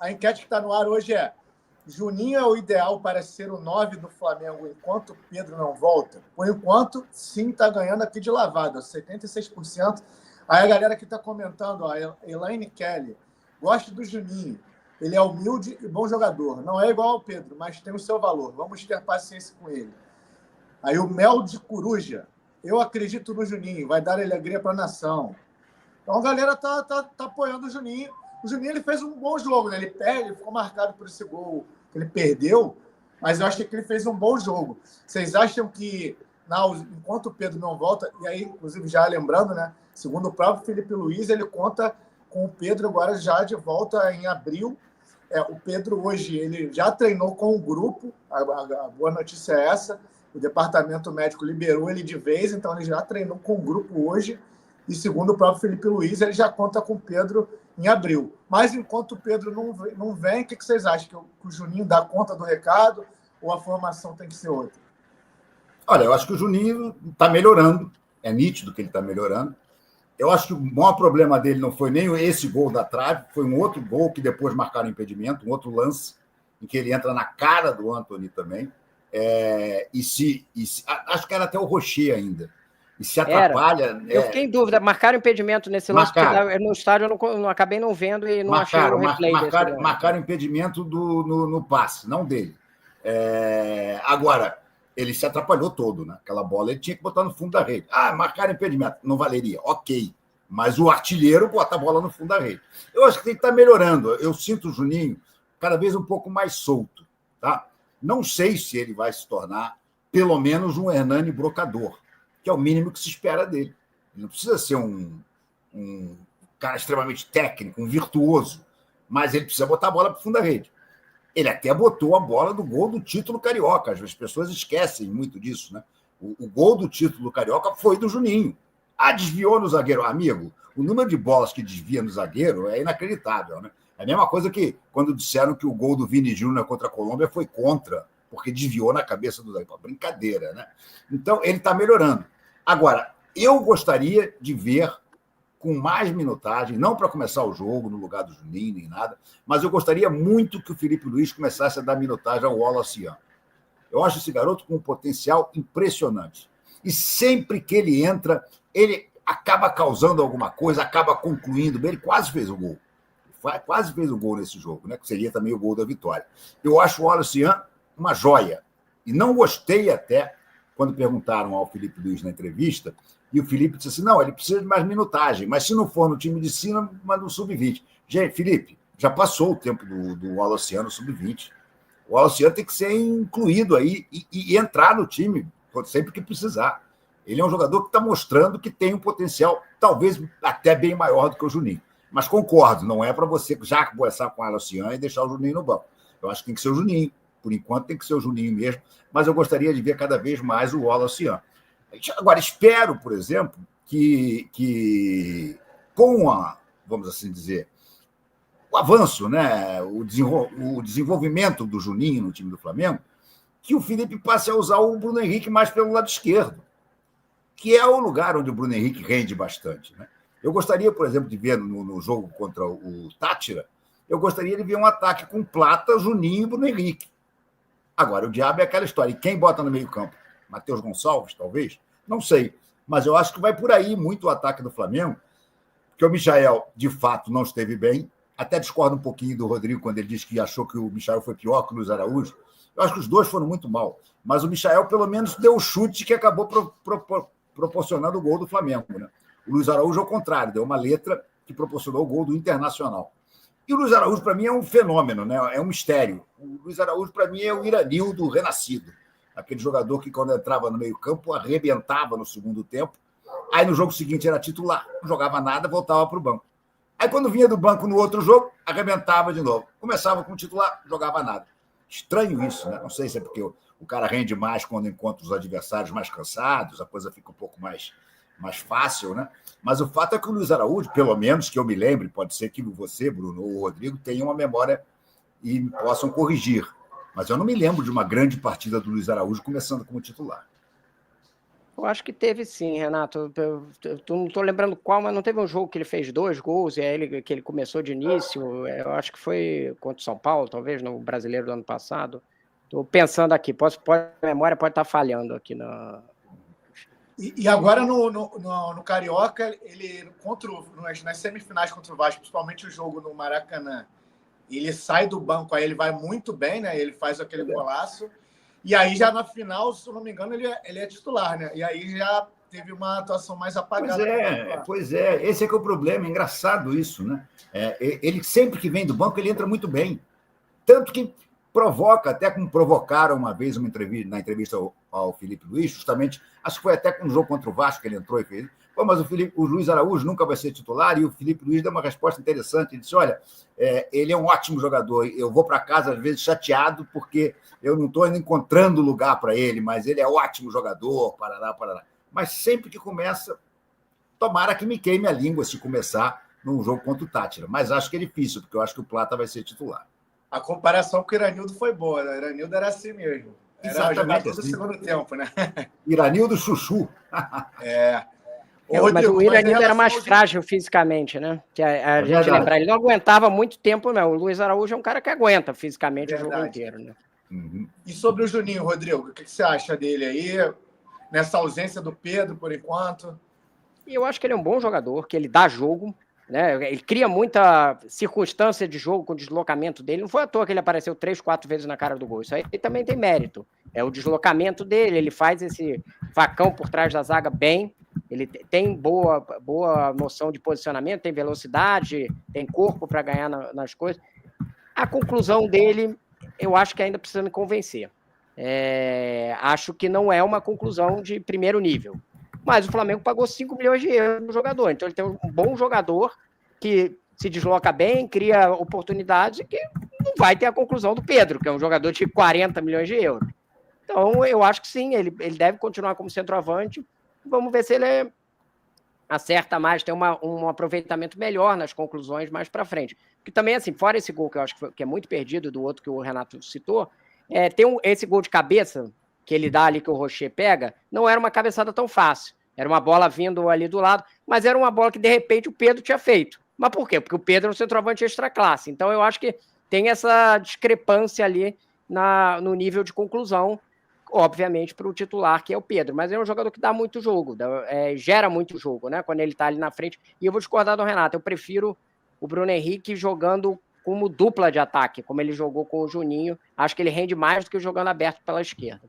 A enquete que está no ar hoje é: Juninho é o ideal para ser o 9 do Flamengo enquanto Pedro não volta? Por enquanto, sim, está ganhando aqui de lavada, 76%. Aí a galera que está comentando, a Elaine Kelly, gosto do Juninho. Ele é humilde e bom jogador. Não é igual ao Pedro, mas tem o seu valor. Vamos ter paciência com ele. Aí o Mel de Coruja. Eu acredito no Juninho. Vai dar alegria para a nação. Então a galera tá apoiando o Juninho. O Juninho ele fez um bom jogo, né? Ele ficou marcado por esse gol que ele perdeu, mas eu acho que ele fez um bom jogo. Vocês acham que, enquanto o Pedro não volta, e aí, inclusive, já lembrando, né? Segundo o próprio Felipe Luiz, ele conta com o Pedro agora já de volta em abril. O Pedro hoje ele já treinou com o grupo, a boa notícia é essa. O departamento médico liberou ele de vez, então ele já treinou com o grupo hoje. E segundo o próprio Felipe Luiz, ele já conta com o Pedro em abril. Mas enquanto o Pedro não vem, o que vocês acham? Que o Juninho dá conta do recado ou a formação tem que ser outra? Olha, eu acho que o Juninho está melhorando. É nítido que ele está melhorando. Eu acho que o maior problema dele não foi nem esse gol da trave, foi um outro gol que depois marcaram impedimento, um outro lance, em que ele entra na cara do Antony também. Acho que era até o Rocher ainda. E se atrapalha. Eu fiquei em dúvida. Marcaram impedimento nesse lance, porque no estádio eu não acabei não vendo e não achei o replay. Marcaram impedimento no passe, não dele. Agora, ele se atrapalhou todo, né? Aquela bola ele tinha que botar no fundo da rede. Marcaram impedimento, não valeria. Ok. Mas o artilheiro bota a bola no fundo da rede. Eu acho que ele está melhorando. Eu sinto o Juninho cada vez um pouco mais solto. Tá? Não sei se ele vai se tornar, pelo menos, um Hernani brocador, que é o mínimo que se espera dele. Ele não precisa ser um cara extremamente técnico, um virtuoso, mas ele precisa botar a bola para o fundo da rede. Ele até botou a bola do gol do título carioca. As pessoas esquecem muito disso, né? O gol do título carioca foi do Juninho. Desviou no zagueiro. Amigo, o número de bolas que desvia no zagueiro é inacreditável, né? É a mesma coisa que quando disseram que o gol do Vini Júnior contra a Colômbia foi contra, porque desviou na cabeça do zagueiro. Brincadeira, né? Então, ele está melhorando. Agora, eu gostaria de ver com mais minutagem, não para começar o jogo no lugar do Juninho nem nada, mas eu gostaria muito que o Felipe Luiz começasse a dar minutagem ao Wallace Ian. Eu acho esse garoto com um potencial impressionante. E sempre que ele entra, ele acaba causando alguma coisa, acaba concluindo. Ele quase fez o gol. Quase fez o gol nesse jogo, né? Que seria também o gol da vitória. Eu acho o Wallace Ian uma joia. E não gostei até, quando perguntaram ao Felipe Luiz na entrevista, e o Felipe disse assim, não, ele precisa de mais minutagem, mas se não for no time de cima, manda um sub-20. Gente, Felipe, já passou o tempo do Wallace Ian no sub-20. O Wallace Ian tem que ser incluído aí e entrar no time sempre que precisar. Ele é um jogador que está mostrando que tem um potencial talvez até bem maior do que o Juninho. Mas concordo, não é para você já conversar com o Wallace Ian e deixar o Juninho no banco. Eu acho que tem que ser o Juninho. Por enquanto tem que ser o Juninho mesmo, mas eu gostaria de ver cada vez mais o Wallace Ian. Agora, espero, por exemplo, que com vamos assim dizer, o avanço, né, o desenvolvimento do Juninho no time do Flamengo, que o Felipe passe a usar o Bruno Henrique mais pelo lado esquerdo, que é o lugar onde o Bruno Henrique rende bastante. Né? Eu gostaria, por exemplo, de ver no jogo contra o Tátira, eu gostaria de ver um ataque com Plata, Juninho e Bruno Henrique. Agora, o diabo é aquela história. E quem bota no meio-campo? Matheus Gonçalves, talvez? Não sei. Mas eu acho que vai por aí muito o ataque do Flamengo, porque o Michael, de fato, não esteve bem. Até discordo um pouquinho do Rodrigo quando ele disse que achou que o Michael foi pior que o Luiz Araújo. Eu acho que os dois foram muito mal. Mas o Michael, pelo menos, deu o chute que acabou proporcionando o gol do Flamengo. Né? O Luiz Araújo, ao contrário, deu uma letra que proporcionou o gol do Internacional. E o Luiz Araújo, para mim, é um fenômeno, né? É um mistério. O Luiz Araújo, para mim, é o Iranildo renascido. Aquele jogador que, quando entrava no meio-campo, arrebentava no segundo tempo. Aí, no jogo seguinte, era titular, não jogava nada, voltava para o banco. Aí, quando vinha do banco no outro jogo, arrebentava de novo. Começava com o titular, jogava nada. Estranho isso, né? Não sei se é porque o cara rende mais quando encontra os adversários mais cansados, a coisa fica um pouco mais fácil, né? Mas o fato é que o Luiz Araújo, pelo menos que eu me lembre, pode ser que você, Bruno, ou o Rodrigo, tenham uma memória e possam corrigir. Mas eu não me lembro de uma grande partida do Luiz Araújo começando como titular. Eu acho que teve sim, Renato. Eu não estou lembrando qual, mas não teve um jogo que ele fez 2 gols e aí que ele começou de início. Eu acho que foi contra o São Paulo, talvez, no Brasileiro do ano passado. Estou pensando aqui, a memória pode estar falhando aqui na. E agora no Carioca, ele nas semifinais contra o Vasco, principalmente o jogo no Maracanã, ele sai do banco, aí ele vai muito bem, né? Ele faz aquele golaço. E aí já na final, se eu não me engano, ele é titular, né? E aí já teve uma atuação mais apagada. Pois é. Esse é que é o problema. É engraçado isso, né? Ele sempre que vem do banco, ele entra muito bem. Tanto que provoca, até como provocaram uma vez na entrevista ao Felipe Luiz, justamente, acho que foi até com um jogo contra o Vasco que ele entrou e fez. Pô, mas o Luiz Araújo nunca vai ser titular, e o Felipe Luiz deu uma resposta interessante. Ele disse: olha, ele é um ótimo jogador, eu vou para casa às vezes chateado porque eu não estou encontrando lugar para ele, mas ele é ótimo jogador, parará. Mas sempre que começa, tomara que me queime a língua se começar num jogo contra o Tátira, mas acho que é difícil, porque eu acho que o Plata vai ser titular. A comparação com o Iranildo foi boa, né? O Iranildo era assim mesmo. Era exatamente jogador do segundo tempo, né? Iranildo Chuchu. Mas o Iranildo era mais frágil fisicamente, né? Que a gente lembrar, ele não aguentava muito tempo, não. O Luiz Araújo é um cara que aguenta fisicamente o jogo inteiro, né? Uhum. E sobre o Juninho, Rodrigo, o que você acha dele aí? Nessa ausência do Pedro, por enquanto? Eu acho que ele é um bom jogador, que ele dá jogo, né? Ele cria muita circunstância de jogo com o deslocamento dele. Não foi à toa que ele apareceu 3, 4 vezes na cara do gol. Isso aí também tem mérito. É o deslocamento dele, ele faz esse facão por trás da zaga bem. Ele tem boa noção de posicionamento, tem velocidade, tem corpo para ganhar nas coisas. A conclusão dele, eu acho que ainda precisa me convencer. Acho que não é uma conclusão de primeiro nível. Mas o Flamengo pagou 5 milhões de euros no jogador. Então ele tem um bom jogador que se desloca bem, cria oportunidades e que não vai ter a conclusão do Pedro, que é um jogador de 40 milhões de euros. Então eu acho que sim, ele deve continuar como centroavante. Vamos ver se ele acerta mais, tem um aproveitamento melhor nas conclusões mais para frente. Porque também, assim, fora esse gol que eu acho que é muito perdido, do outro que o Renato citou, tem esse gol de cabeça que ele dá ali, que o Rocher pega, não era uma cabeçada tão fácil. Era uma bola vindo ali do lado, mas era uma bola que, de repente, o Pedro tinha feito. Mas por quê? Porque o Pedro é um centroavante extra classe. Então, eu acho que tem essa discrepância ali no nível de conclusão, obviamente, para o titular, que é o Pedro. Mas é um jogador que dá muito jogo, gera muito jogo, né? Quando ele está ali na frente. E eu vou discordar do Renato, eu prefiro o Bruno Henrique jogando como dupla de ataque, como ele jogou com o Juninho. Acho que ele rende mais do que jogando aberto pela esquerda.